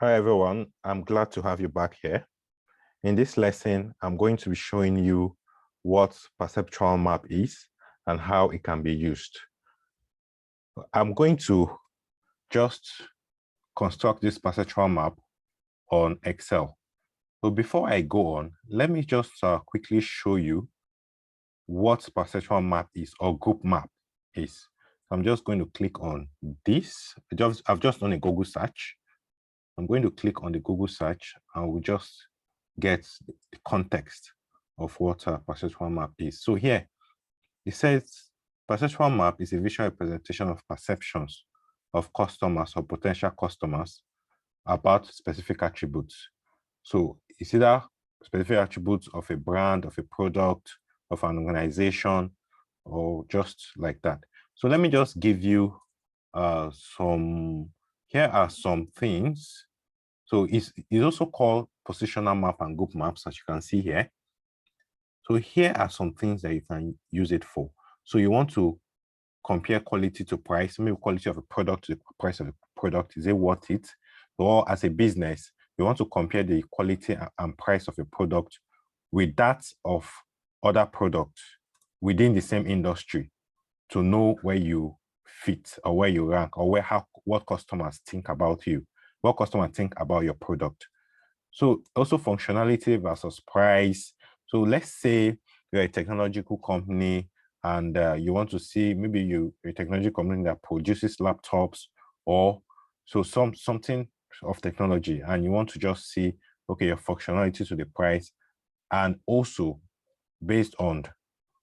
Hi everyone, I'm glad to have you back here. In this lesson, I'm going to be showing you what Perceptual Map is and how it can be used. I'm going to just construct this Perceptual Map on Excel. But before I go on, let me just quickly show you what Perceptual Map is or group map is. So I'm just going to click on this. I've just done a Google search. I'm going to click on the Google search and we'll just get the context of what a perceptual map is. So here, it says perceptual map is a visual representation of perceptions of customers or potential customers about specific attributes. So it's either specific attributes of a brand, of a product, of an organization, or just like that. So let me just give you here are some things. So it's also called positional map and group maps, as you can see here. So here are some things that you can use it for. So you want to compare quality to price, maybe quality of a product to the price of a product. Is it worth it? Or as a business, you want to compare the quality and price of a product with that of other products within the same industry to know where you fit or where you rank or what customers think about you, what customers think about your product. So also functionality versus price. So let's say you're a technological company and you want to see, maybe you're a technology company that produces laptops or so something of technology, and you want to just see, okay, your functionality to the price and also based on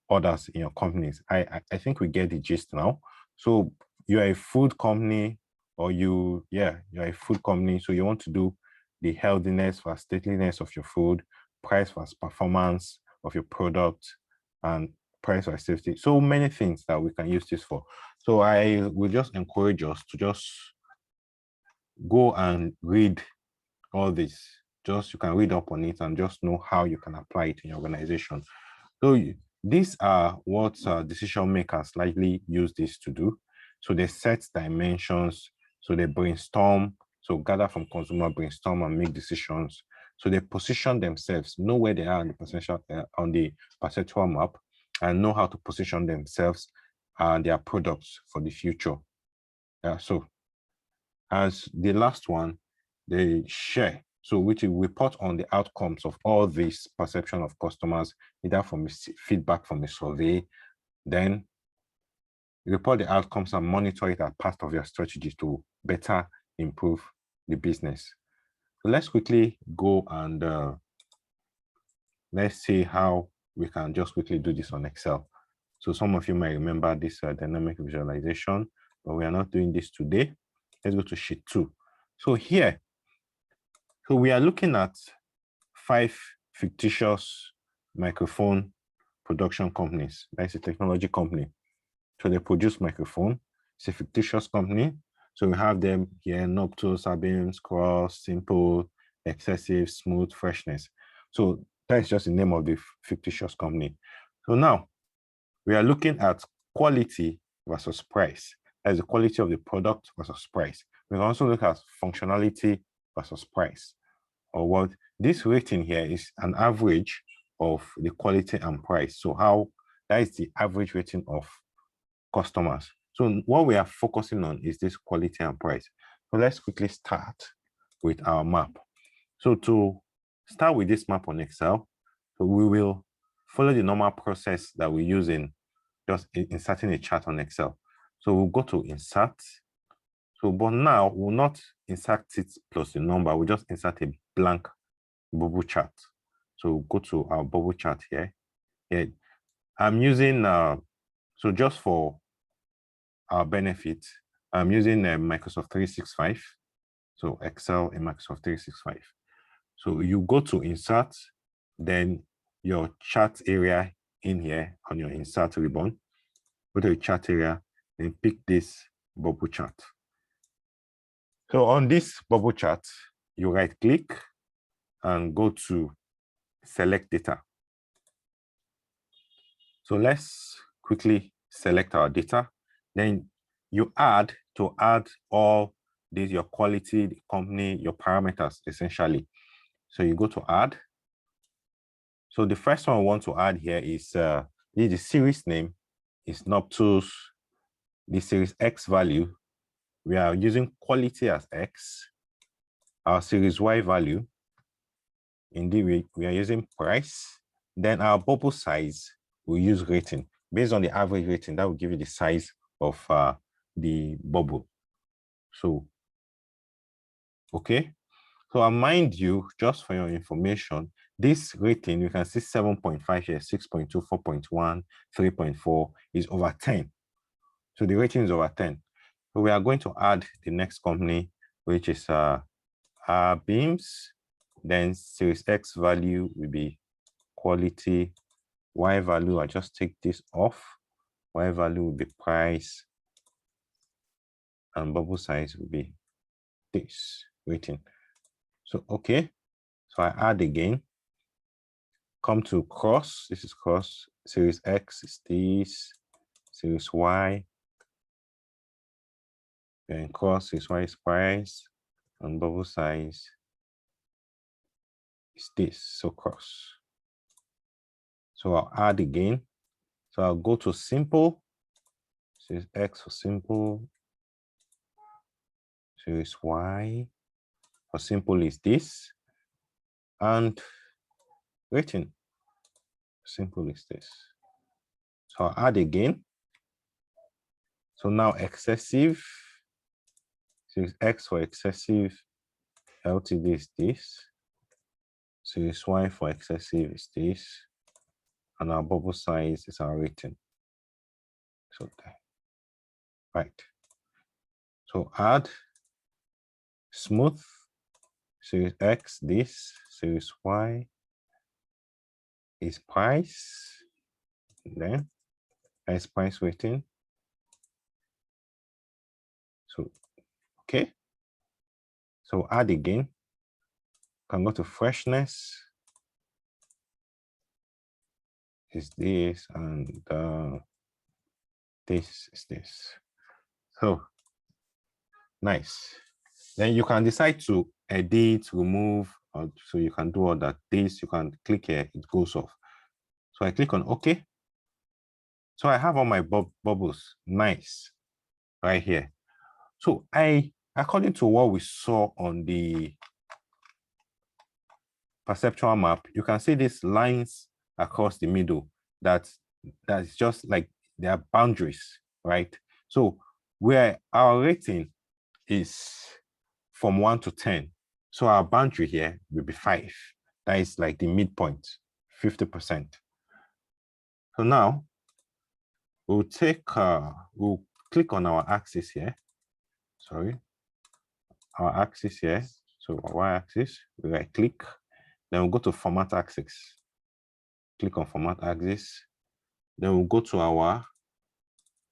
others in your companies. I think we get the gist now. So you're a food company or you're a food company. So you want to do the healthiness versus stateliness of your food, price versus performance of your product, and price versus safety. So many things that we can use this for. So I will just encourage us to just go and read all this. Just you can read up on it and just know how you can apply it in your organization. So these are what decision makers likely use this to do. So they set dimensions, so they brainstorm, so gather from consumer, brainstorm and make decisions. So they position themselves, know where they are on the perceptual map, and know how to position themselves and their products for the future. So as the last one, they share. So which will report on the outcomes of all this perception of customers, either from feedback from a survey, then report the outcomes and monitor it as part of your strategy to better improve the business. So let's quickly go and let's see how we can just quickly do this on Excel. So some of you might remember this dynamic visualization, but we are not doing this today. Let's go to sheet 2. So here, so we are looking at 5 fictitious microphone production companies. That's a technology company. So they produce microphone. It's a fictitious company. So we have them here: Nocto, Sabines, Cross, Simple, Excessive, Smooth, Freshness. So that's just the name of the fictitious company. So now we are looking at quality versus price. That's the quality of the product versus price. We can also look at functionality versus price. Or what this rating here is an average of the quality and price. So that is the average rating of customers. So what we are focusing on is this quality and price. So let's quickly start with our map. So to start with this map on Excel, so we will follow the normal process that we use in just inserting a chart on Excel. So we'll go to insert. So, but now we'll not insert it plus the number, we'll just insert a blank bubble chart. So we'll go to our bubble chart here. I'm using, so just for our benefit, I'm using Microsoft 365. So Excel in Microsoft 365. So you go to insert, then your chart area in here on your insert ribbon, go to the chart area, then pick this bubble chart. So on this bubble chart, you right click and go to select data. So let's quickly select our data. Then you add all this is your quality, the company, your parameters, essentially. So you go to add. So the first one I want to add here is the series name is Noctus. The series X value, we are using quality as X. Our series Y value, indeed, we are using price. Then our bubble size, we use rating. Based on the average rating, that will give you the size of the bubble. So, okay. So mind you, just for your information, this rating, you can see 7.5 here, 6.2, 4.1, 3.4 is over 10. So the rating is over 10. So we are going to add the next company, which is beams. Then series X value will be quality. Y value, I just take this off. Y value will be price. And bubble size will be this rating. So, okay. So I add again. Come to cross. This is cross. Series X is this. Series Y. Then cross is Y is price. And bubble size is this. So cross. So I'll add again. So I'll go to simple. Series X for simple. Series Y for simple is this. And rating simple is this. So I'll add again. So now excessive. Series X for excessive. LTD is this. Series Y for excessive is this. And our bubble size is our rating. So there. Right. So add smooth. Series X, this. Series Y is price. Then as price rating. So, okay. So add again. Can go to freshness. Is this and this is this. So nice. Then you can decide to edit, remove, so you can do all that. This you can click here, it goes off. So I click on OK. So I have all my bubbles, nice, right here. So according to what we saw on the perceptual map, you can see these lines across the middle. That's just like there are boundaries, right? So where our rating is from 1 to 10, so our boundary here will be 5. That is like the midpoint, 50%. So now we'll we'll click on our axis here. Sorry, our axis here. So our y-axis, we right click. Then we'll go to format axis. Click on format axis. Then we'll go to our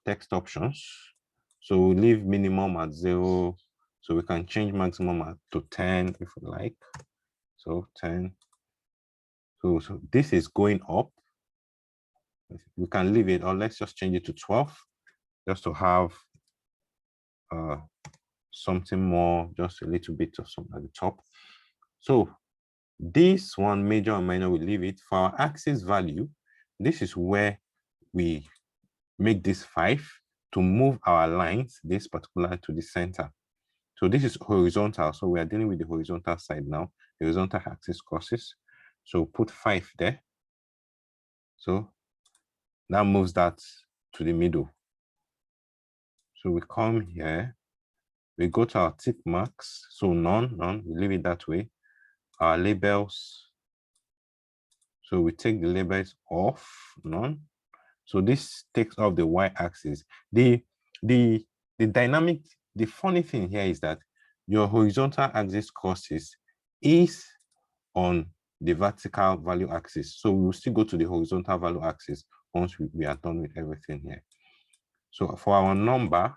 text options. So we'll leave minimum at 0. So we can change maximum to 10 if we like. So 10. So this is going up. We can leave it, or let's just change it to 12, just to have something more, just a little bit of something at the top. So this one, major and minor, we leave it. For our axis value, this is where we make this 5 to move our lines, this particular to the center. So this is horizontal. So we are dealing with the horizontal side now. The horizontal axis crosses. So put 5 there. So that moves that to the middle. So we come here. We go to our tick marks. So none, we leave it that way. Our labels. So we take the labels off, none. So this takes off the y-axis. The dynamic, the funny thing here is that your horizontal axis crosses is on the vertical value axis. So we'll still go to the horizontal value axis once we are done with everything here. So for our number,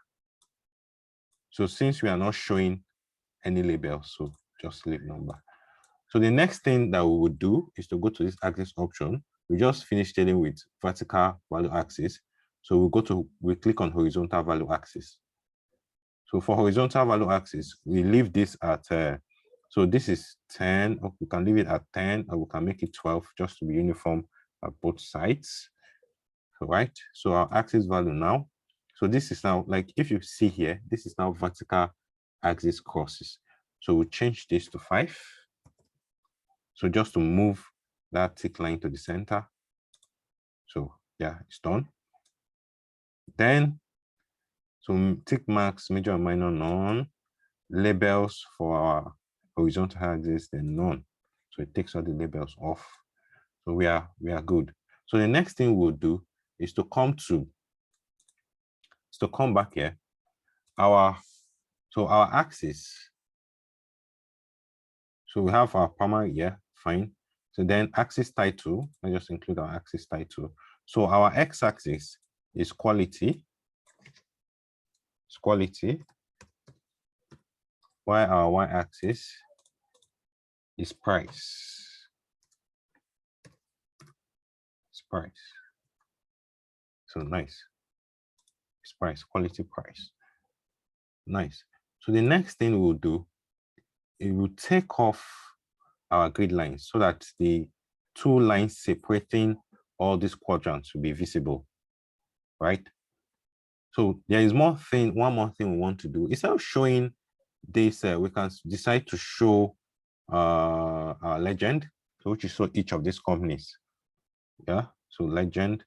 so since we are not showing any labels, so just leave number. So the next thing that we would do is to go to this axis option. We just finished dealing with vertical value axis. So we click on horizontal value axis. So for horizontal value axis, we leave this at, so this is 10, or we can leave it at 10, or we can make it 12 just to be uniform at both sides. All right, so our axis value now, so this is now, like if you see here, this is now vertical axis crosses. So we'll change this to 5. So just to move that tick line to the center. So yeah, it's done. Then, so tick marks, major and minor, none. Labels for our horizontal axis, then none. So it takes all the labels off. So we are good. So the next thing we'll do is to come back here. Our axis. So we have our primary here, fine. So then axis title, let's just include our axis title. So our x-axis is quality. It's quality. While our y-axis is price. It's price. So nice. It's price, quality price. Nice. So the next thing we'll do, it will take off our grid lines so that the two lines separating all these quadrants will be visible, right? So there is one more thing we want to do. Instead of showing this, we can decide to show our legend, so which is show each of these companies. Yeah, so legend.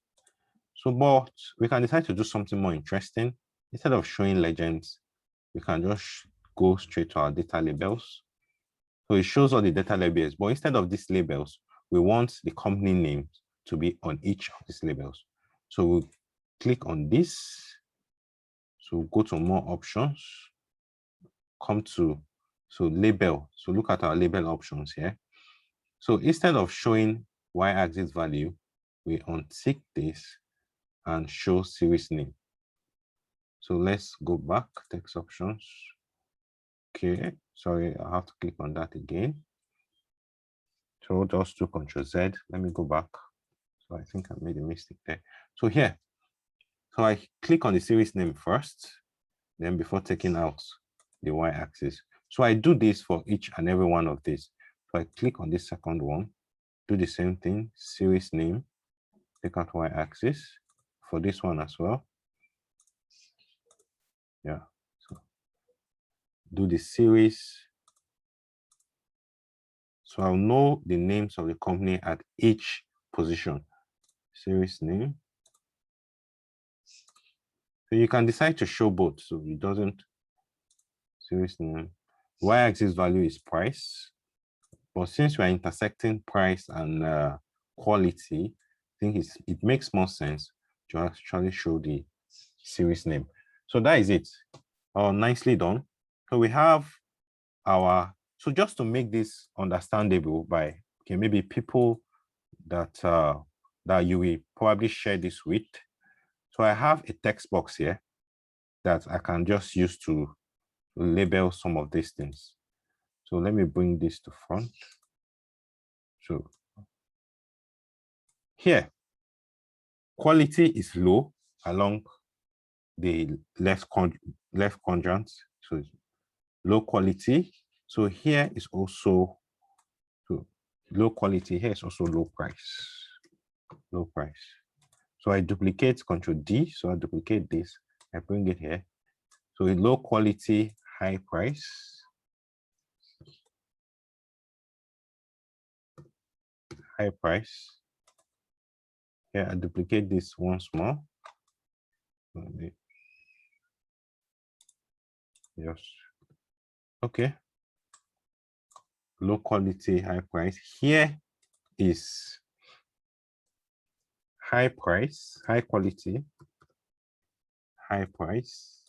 So, but we can decide to do something more interesting. Instead of showing legends, we can just go straight to our data labels. So it shows all the data labels, but instead of these labels, we want the company names to be on each of these labels. So we'll click on this. So we'll go to more options, come to, so label. So look at our label options here. So instead of showing y-axis value, we untick this and show series name. So let's go back, text options. Okay, sorry, I have to click on that again. So just do Ctrl Z. Let me go back. So I think I made a mistake there. So here, so I click on the series name first, then before taking out the y-axis. So I do this for each and every one of these. So I click on this second one, do the same thing, series name, take out y-axis for this one as well. Yeah, so do the series. So I'll know the names of the company at each position. Series name. So you can decide to show both, so it doesn't, series name. Y-axis value is price. But since we are intersecting price and quality, I think it makes more sense to actually show the series name. So that is it. Nicely done. So we have our, so just to make this understandable by, okay, maybe people that that you will probably share this with. So I have a text box here that I can just use to label some of these things. So let me bring this to front. So here, quality is low along the left quadrant. So low quality. So here is also, so low quality, here is also low price. Low price. So I duplicate Ctrl D. So I duplicate this. I bring it here. So in low quality, high price. High price. Here I duplicate this once more. Yes. Okay. Low quality, high price. Here is high price, high quality, high price.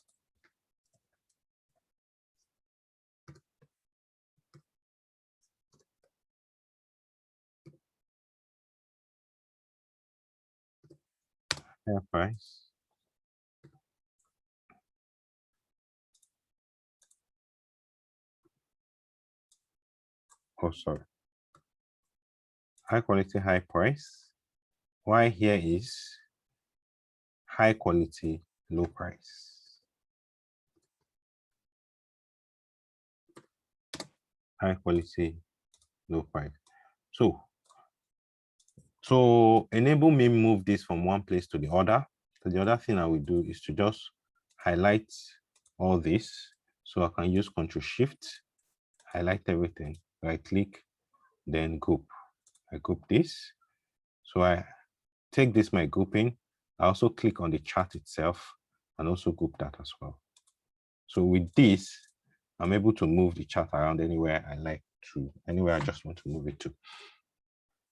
High price. Oh, sorry. High quality, high price. Why here is high quality, low price. high quality, low price. So to enable me move this from one place to the other, so the other thing I will do is to just highlight all this. So I can use Ctrl Shift, highlight everything, right click, then group. I group this. So I take this, my grouping. I also click on the chart itself and also group that as well. So with this, I'm able to move the chart around anywhere I like to, anywhere I just want to move it to.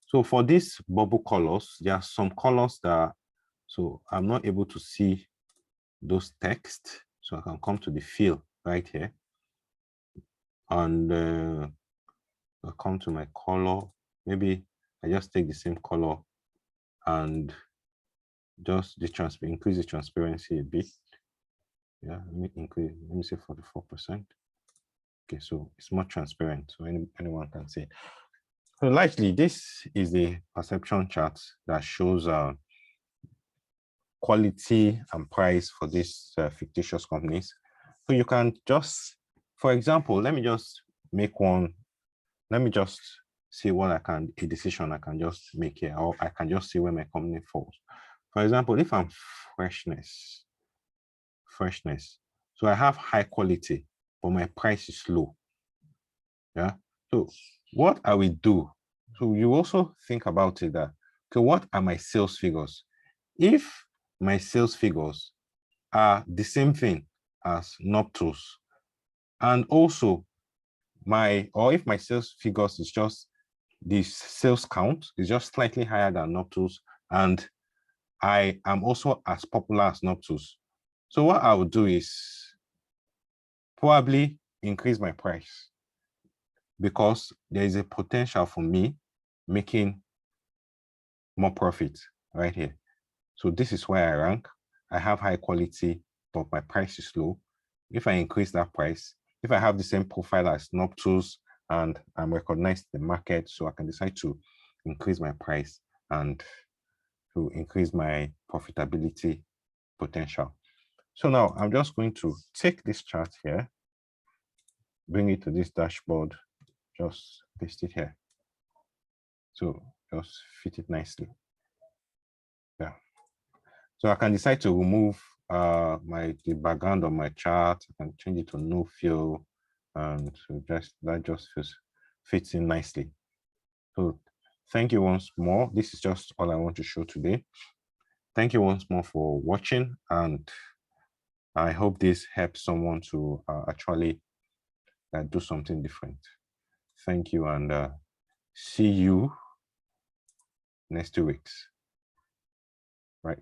So for these bubble colors, there are some colors that, so I'm not able to see those text. So I can come to the fill right here and I'll come to my color. Maybe I just take the same color and just increase the transparency a bit. Yeah, let me say 44%. Okay, so it's more transparent, so anyone can see. So largely, this is the perception chart that shows quality and price for these fictitious companies. So you can just, for example, let me just make one. Let me just see what a decision I can just make here, or I can just see where my company falls. For example, if I'm freshness. So I have high quality, but my price is low. Yeah. So what I will do, so you also think about it that, okay, what are my sales figures? If my sales figures are the same thing as Noptus, and also if my sales figures is just the sales count is just slightly higher than Noptus, and I am also as popular as Noptus. So what I would do is probably increase my price because there is a potential for me making more profit right here. So this is where I rank. I have high quality, but my price is low. If I increase that price, if I have the same profile as Noptus and I'm recognized in the market, so I can decide to increase my price and to increase my profitability potential. So now I'm just going to take this chart here, bring it to this dashboard, just paste it here. So just fit it nicely. Yeah. So I can decide to remove the background of my chart. I can change it to no fill, and so that just fits in nicely. So thank you once more. This is just all I want to show today. Thank you once more for watching, and I hope this helps someone to actually do something different. Thank you, and see you next 2 weeks. Right.